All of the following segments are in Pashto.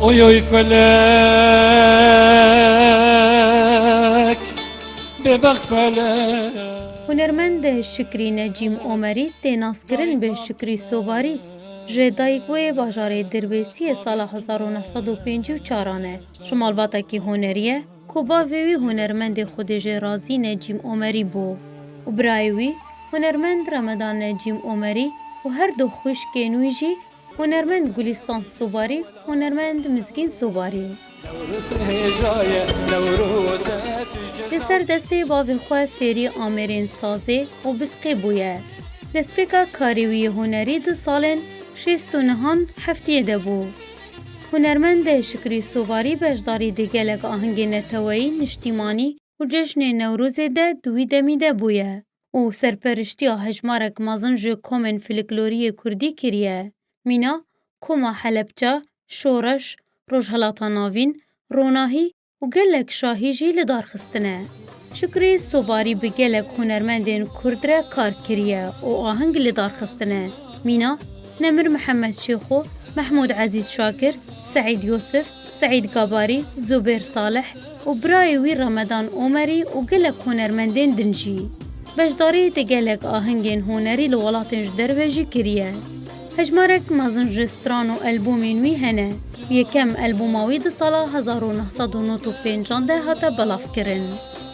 اوی فلک ببخ فلک. هنرمند شکری نجیم عمری تناسکرین به شکری سوباری جدایگوی باجار دربیسی سال 1954 شمالباتا کی هنریه کوبا وی هنرمند خودج رازی نجیم عمری بو و برایوی هنرمند رمضان نجیم عمری و هر دو خوش کنویجی هنرمند گلستان سوباری هنرمند مزگین سوباری لسر دسته باوی خواه فیری آمرین سازه و بسقی بویه دسپیکا کاریوی هنری دو سالن 69 هفتیه ده بو هنرمند شکری سوباری بجداری ده گلک آهنگ نتوایی نشتیمانی و جشن نوروز ده دوی دمی ده بویه و سرپرشتی هجمارک مازن جو کومن فلکلوری کردی کریه مینا کوما حلبچه شورش روجهلاتا ناوین روناهی و گلک شاهی جی لدار خستنه شکری سوباری به گلک هنرمندین کردره کار کریه و آهنگ لدار خستنه مینا نمر محمد شیخو محمود عزیز شاکر سعید یوسف سعید گاباری زبیر صالح و برایوی رمضان عمری و گلک هنرمندین دنجی بجداری ده گلک آهنگین هنری لولاتنج درویجی کریه هجمارک مازن جستران و البومین وی هنه یکم البوماوی ده سالا 1995 ده هاتا بلاف کرن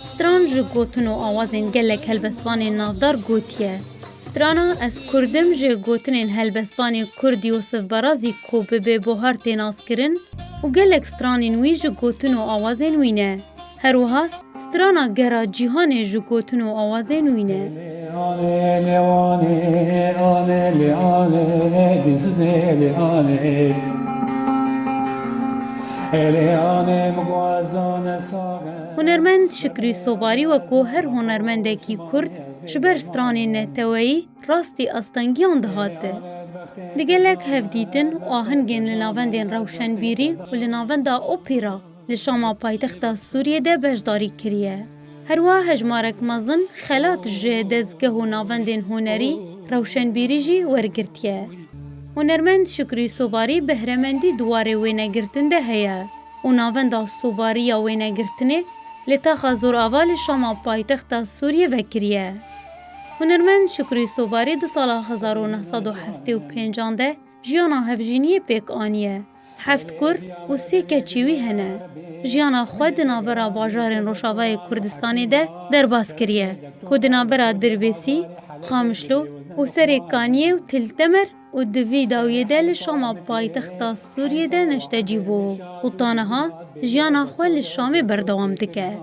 ستران جو گوتن و آوازین گلک هلبستوان نافدار گوتیه سترانا از کردم جو گوتن هلبستوان کرد یوسف برازی کو به بوهار تیناس کرن و گلک سترانین وی جو گوتن و آوازین وینه هروها سترانا گرا جیهان جو گوتن و آوازین وینه هنرمند شکری سوباری و کو هر هنرمنده کی کرد جبر سترانی نتوایی راستی استانگیان دهاته. دگلک هفدیتن و آهنگین لناوندین روشنبیری و لناوندا اوپیرا لشاما پایتخت سوریه ده بجداری کریه. هروا هجمارک مزن خلات جه دزگه و ناوندین هنری روشنبیری جی ورگرتیه. هنرمند شکری سوباری بهرمندی دواره وینه گرتن ده هیا و ناوندا سوباری یا وینه گرتنه لتا زور اول شما پایتخت سوریه وکریه. هنرمند شکری سوباری ده سال 1975 ده جیانا هفجینی پیک آنیه. 7 کر و 3 کچیوی هنه. جیانا خود نابرا باجارین روشاوای کردستانی ده درباز کریه. کود نابرا دربیسی، خامشلو و سریکانیه و تلتمر و دوی داویه ده لشاما پایتخت سوریه ده نشتجی بو. و تانها جیانا خود لشامی بردوام دکه.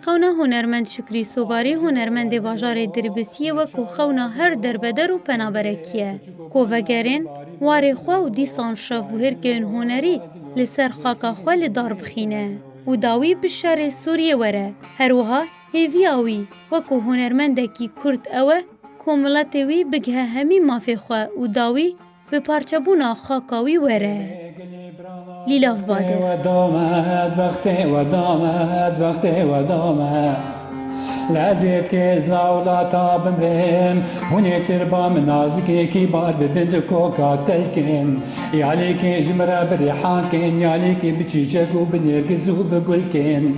خونا هنرمند شکری سوباری هنرمند باجار دربسیه و کو خونا هر دربدر و پنابرکیه. کو وگرین واری خوا و دیسان شف و هرگین هنری لسر خاکا خوا لدار بخینه. و داوی بشار سوریه وره. هروها هیوی آوی و کو هنرمند کی کرد اوه کو ملتوی بگه همی مافی خوا و داوی به پارچبونا خاکاوی وره. لیلاف باده ودامت بخته ودامت بخته ودامت لازید که زاولاتا بمرم هونی تربا من نازکی کی بار ببندکو قاتل کن یالی که جمره بریحان کن یالی که بچیچک و بنرگزو بگل کن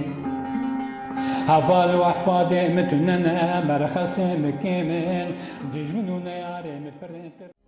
هفال وحفاده متننا مرخص مكيمن دجونو نياري مبرنتر